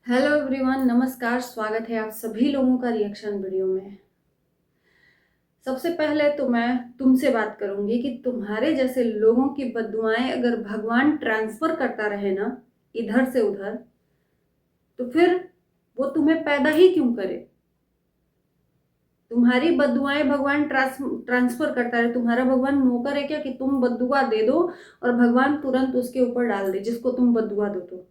Hello everyone, नमस्कार। स्वागत है आप सभी लोगों का रिएक्शन वीडियो में। सबसे पहले तो मैं तुमसे बात करूंगी कि तुम्हारे जैसे लोगों की बद्दुआएं अगर भगवान ट्रांसफर करता रहे ना इधर से उधर, तो फिर वो तुम्हें पैदा ही क्यों करे। तुम्हारी बद्दुआएं भगवान ट्रांसफर करता रहे। तुम्हारा भगवान नौकर है क्या कि तुम बद्दुआ दे दो और भगवान तुरंत उसके ऊपर डाल दे जिसको तुम बद्दुआ दो। तो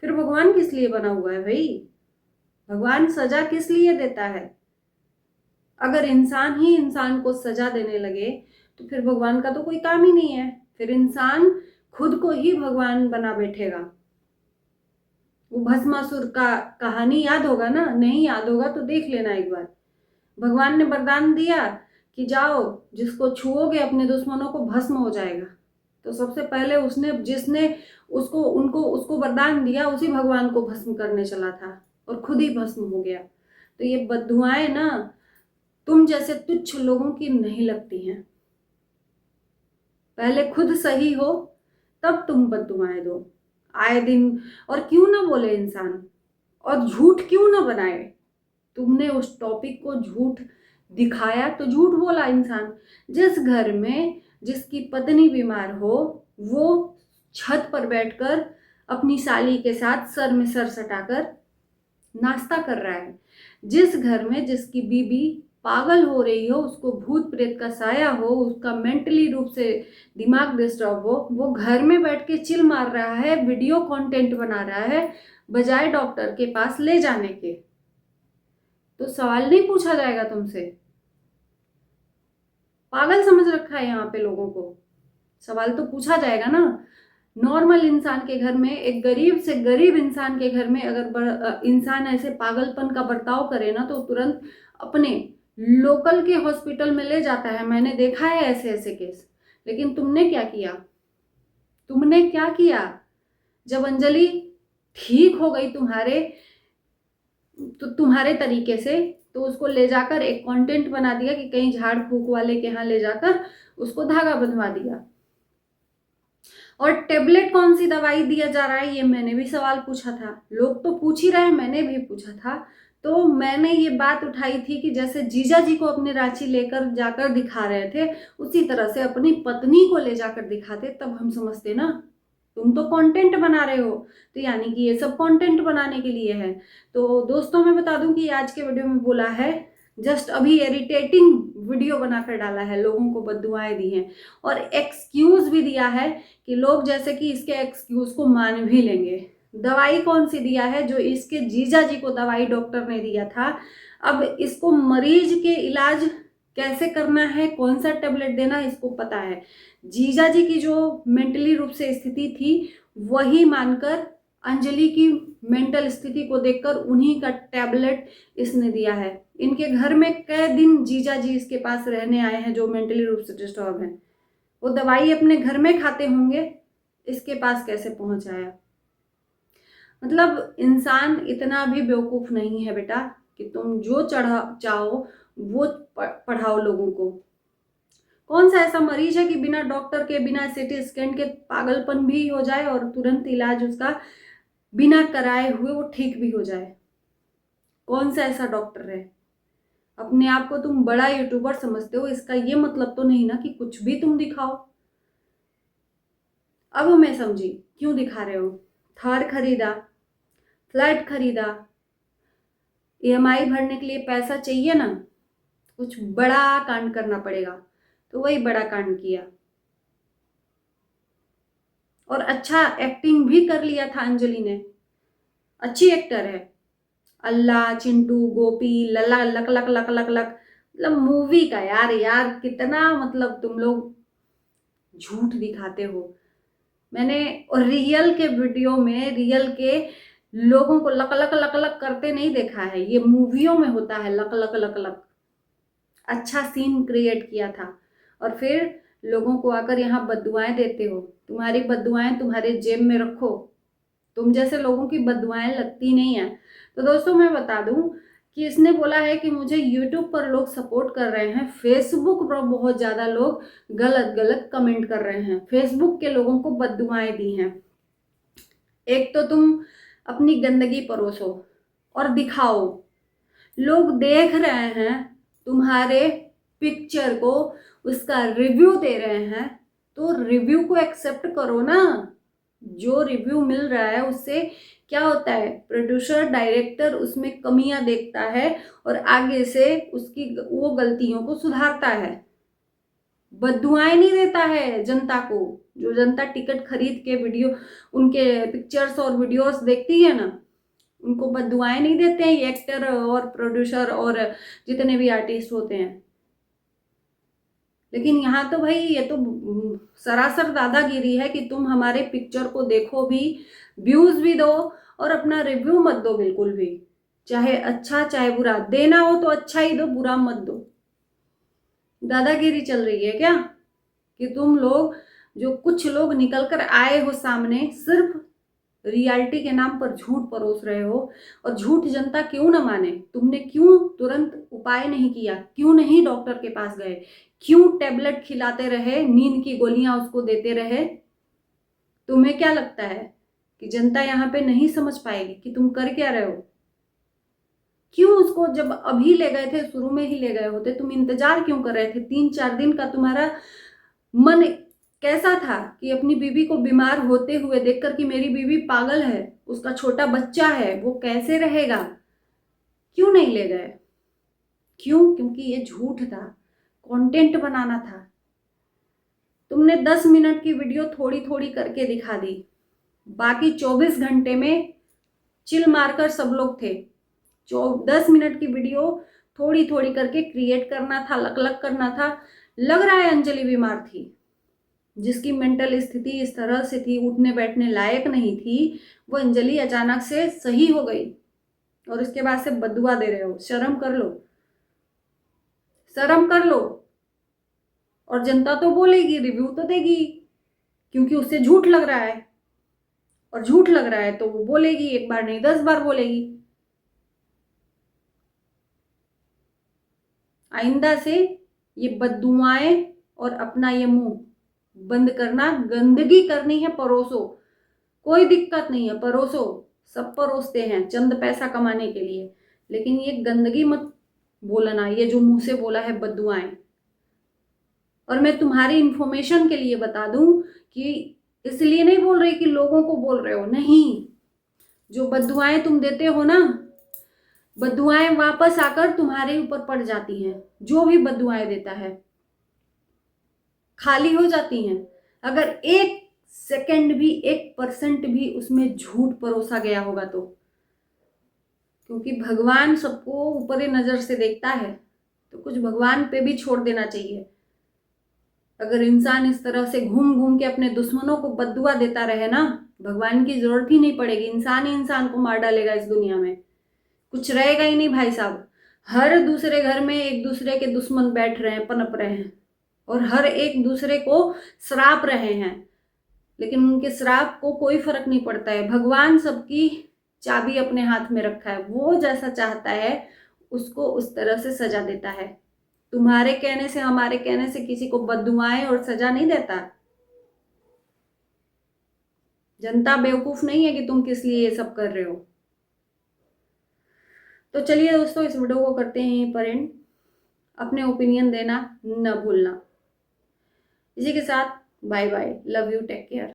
फिर भगवान किस लिए बना हुआ है भाई? भगवान सजा किस लिए देता है? अगर इंसान ही इंसान को सजा देने लगे तो फिर भगवान का तो कोई काम ही नहीं है। फिर इंसान खुद को ही भगवान बना बैठेगा। वो भस्मासुर का कहानी याद होगा ना? नहीं याद होगा तो देख लेना एक बार। भगवान ने वरदान दिया कि जाओ, जिसको छुओगे अपने दुश्मनों को भस्म हो जाएगा। तो सबसे पहले उसने जिसने उसको वरदान दिया उसी भगवान को भस्म करने चला था और खुद ही भस्म हो गया। तो ये बद्दुआएं ना तुम जैसे तुच्छ लोगों की नहीं लगती हैं। पहले खुद सही हो तब तुम बद्दुआएं दो आए दिन। और क्यों ना बोले इंसान, और झूठ क्यों ना बनाए। तुमने उस टॉपिक को झूठ दिखाया तो झूठ बोला इंसान। जिस घर में जिसकी पत्नी बीमार हो वो छत पर बैठकर अपनी साली के साथ सर में सर सटाकर नाश्ता कर रहा है। जिस घर में जिसकी बीबी पागल हो रही हो, उसको भूत प्रेत का साया हो, उसका मेंटली रूप से दिमाग डिस्टर्ब हो, वो घर में बैठ के चिल मार रहा है, वीडियो कंटेंट बना रहा है बजाय डॉक्टर के पास ले जाने के। तो सवाल नहीं पूछा जाएगा तुमसे? पागल समझ रखा है यहाँ पे लोगों को। सवाल तो पूछा जाएगा ना। नॉर्मल इंसान के घर में, एक गरीब से गरीब इंसान के घर में अगर इंसान ऐसे पागलपन का बर्ताव करे ना तो तुरंत अपने लोकल के हॉस्पिटल में ले जाता है। मैंने देखा है ऐसे ऐसे केस। लेकिन तुमने क्या किया? तुमने क्या किया? जब अंजलि ठीक हो गई तुम्हारे तरीके से, तो उसको ले जाकर एक कंटेंट बना दिया कि कहीं झाड़ फूक वाले के यहाँ ले जाकर उसको धागा बंधवा दिया। और टेबलेट कौन सी दवाई दिया जा रहा है ये मैंने भी सवाल पूछा था। लोग तो पूछ ही रहे हैं, मैंने भी पूछा था। तो मैंने ये बात उठाई थी कि जैसे जीजा जी को अपने रांची लेकर जाकर दिखा रहे थे, उसी तरह से अपनी पत्नी को ले जाकर दिखाते, तब हम समझते ना। तुम तो कंटेंट बना रहे हो, तो यानी कि ये सब कंटेंट बनाने के लिए है। तो दोस्तों मैं बता दूं कि आज के वीडियो में बोला है, जस्ट अभी इरिटेटिंग वीडियो बनाकर डाला है, लोगों को बद्दुआएं दी हैं और एक्सक्यूज भी दिया है कि लोग जैसे कि इसके एक्सक्यूज को मान भी लेंगे। दवाई कौन सी दिया है? जो इसके जीजा जी को दवाई डॉक्टर ने दिया था। अब इसको मरीज के इलाज कैसे करना है, कौन सा टेबलेट देना है, इसको पता है। जीजा जी की जो मेंटली रूप से स्थिति थी वही मानकर अंजलि की मेंटल स्थिति को देखकर उन्हीं का टैबलेट इसने दिया है। इनके घर में कई दिन जीजा जी इसके पास रहने आए हैं जो मेंटली रूप से डिस्टर्ब हैं। वो दवाई अपने घर में खाते होंगे, इसके पास कैसे पहुंच आया? मतलब इंसान इतना भी बेवकूफ नहीं है बेटा कि तुम जो चढ़ा चाहो वो पढ़ाओ लोगों को। कौन सा ऐसा मरीज है कि बिना डॉक्टर के, बिना सीटी स्कैन के पागलपन भी हो जाए और तुरंत इलाज उसका बिना कराए हुए वो ठीक भी हो जाए? कौन सा ऐसा डॉक्टर है? अपने आप को तुम बड़ा यूट्यूबर समझते हो, इसका ये मतलब तो नहीं ना कि कुछ भी तुम दिखाओ। अब मैं समझी क्यों दिखा रहे हो। थार खरीदा, फ्लैट खरीदा, ईएमआई भरने के लिए पैसा चाहिए ना, कुछ बड़ा कांड करना पड़ेगा। तो वही बड़ा कांड किया और अच्छा एक्टिंग भी कर लिया था अंजलि ने। अच्छी एक्टर है। Allah, Chintu, Gopi, Lala, luck luck luck luck luck, मतलब मूवी का यार यार कितना मतलब तुम लोग झूठ दिखाते हो। मैंने और रियल के वीडियो में रियल के लोगों को लक लक लक लक करते नहीं देखा है। ये मूवियों में होता है लक लक लक लक। अच्छा सीन क्रिएट किया था और फिर लोगों को आकर यहाँ बद्दुआएं देते हो। तुम्हारी बद्दुआएं तुम्हारे जेब में रखो। तुम जैसे लोगों की बद्दुआएं लगती नहीं है। तो दोस्तों मैं बता दूं कि इसने बोला है कि मुझे यूट्यूब पर लोग सपोर्ट कर रहे हैं, फेसबुक पर बहुत ज़्यादा लोग गलत गलत कमेंट कर रहे हैं। फेसबुक के लोगों को बद्दुआएं दी हैं। एक तो तुम अपनी गंदगी परोसो और दिखाओ। लोग देख रहे हैं तुम्हारे पिक्चर को, उसका रिव्यू दे रहे हैं, तो रिव्यू को एक्सेप्ट करो ना। जो रिव्यू मिल रहा है उससे क्या होता है, प्रोड्यूसर डायरेक्टर उसमें कमियां देखता है और आगे से उसकी वो गलतियों को सुधारता है, बददुआएं नहीं देता है जनता को। जो जनता टिकट खरीद के वीडियो उनके पिक्चर्स और वीडियोस देखती है ना, उनको बददुआएं नहीं देते हैं ये एक्टर और प्रोड्यूसर और जितने भी आर्टिस्ट होते हैं। लेकिन यहाँ तो भाई ये तो सरासर दादागिरी है कि तुम हमारे पिक्चर को देखो भी, व्यूज भी दो और अपना रिव्यू मत दो बिल्कुल भी। चाहे अच्छा चाहे बुरा, देना हो तो अच्छा ही दो, बुरा मत दो। दादागिरी चल रही है क्या कि तुम लोग, जो कुछ लोग निकल कर आए हो सामने, सिर्फ रियलिटी के नाम पर झूठ परोस रहे हो। और झूठ जनता क्यों ना माने? तुमने क्यों तुरंत उपाय नहीं किया? क्यों नहीं डॉक्टर के पास गए? क्यों टैबलेट खिलाते रहे, नींद की गोलियां उसको देते रहे? तुम्हें क्या लगता है कि जनता यहाँ पे नहीं समझ पाएगी कि तुम कर क्या रहे हो? क्यों उसको जब अभी ले गए थे, शुरू में ही ले गए होते, तुम इंतजार क्यों कर रहे थे? 3-4 दिन का तुम्हारा मन कैसा था कि अपनी बीवी को बीमार होते हुए देखकर कि मेरी बीवी पागल है, उसका छोटा बच्चा है, वो कैसे रहेगा? क्यों नहीं ले गए? क्यों? क्योंकि ये झूठ था, कंटेंट बनाना था। तुमने 10 मिनट की वीडियो थोड़ी थोड़ी करके दिखा दी, बाकी 24 घंटे में चिल मारकर सब लोग थे। 10 मिनट की वीडियो थोड़ी थोड़ी करके क्रिएट करना था, लक लक करना था। लग रहा है अंजलि बीमार थी, जिसकी मेंटल स्थिति इस तरह से थी, उठने बैठने लायक नहीं थी, वो अंजलि अचानक से सही हो गई और इसके बाद से बददुआ दे रहे हो। शर्म कर लो, शर्म कर लो। और जनता तो बोलेगी, रिव्यू तो देगी, क्योंकि उससे झूठ लग रहा है, और झूठ लग रहा है तो वो बोलेगी, एक बार नहीं 10 बार बोलेगी। आइंदा से ये बददुआएं और अपना ये मुंह बंद करना। गंदगी करनी है परोसो, कोई दिक्कत नहीं है, परोसो। सब परोसते हैं चंद पैसा कमाने के लिए, लेकिन ये गंदगी मत बोलना, ये जो मुंह से बोला है बददुआएं। और मैं तुम्हारी इंफॉर्मेशन के लिए बता दूं कि इसलिए नहीं बोल रही कि लोगों को बोल रहे हो, नहीं। जो बददुआएं तुम देते हो ना, बददुआएं वापस आकर तुम्हारे ऊपर पड़ जाती हैं। जो भी बददुआएं देता है खाली हो जाती हैं अगर 1 सेकंड भी, 1% भी उसमें झूठ परोसा गया होगा तो। क्योंकि भगवान सबको ऊपरी नजर से देखता है, तो कुछ भगवान पे भी छोड़ देना चाहिए। अगर इंसान इस तरह से घूम घूम के अपने दुश्मनों को बद्दुआ देता रहे ना, भगवान की जरूरत ही नहीं पड़ेगी, इंसान ही इंसान को मार डालेगा इस दुनिया में, कुछ रहेगा ही नहीं भाई साहब। हर दूसरे घर में एक दूसरे के दुश्मन बैठ रहे हैं, पनप रहे हैं, और हर एक दूसरे को श्राप रहे हैं, लेकिन उनके श्राप को कोई फर्क नहीं पड़ता है। भगवान सबकी चाबी अपने हाथ में रखा है, वो जैसा चाहता है उसको उस तरह से सजा देता है। तुम्हारे कहने से, हमारे कहने से किसी को बद्दुआएं और सजा नहीं देता। जनता बेवकूफ नहीं है कि तुम किस लिए ये सब कर रहे हो। तो चलिए दोस्तों, इस वीडियो को करते हैं यहीं पर एंड। अपने ओपिनियन देना न भूलना। इसी के साथ bye bye, love you, take care.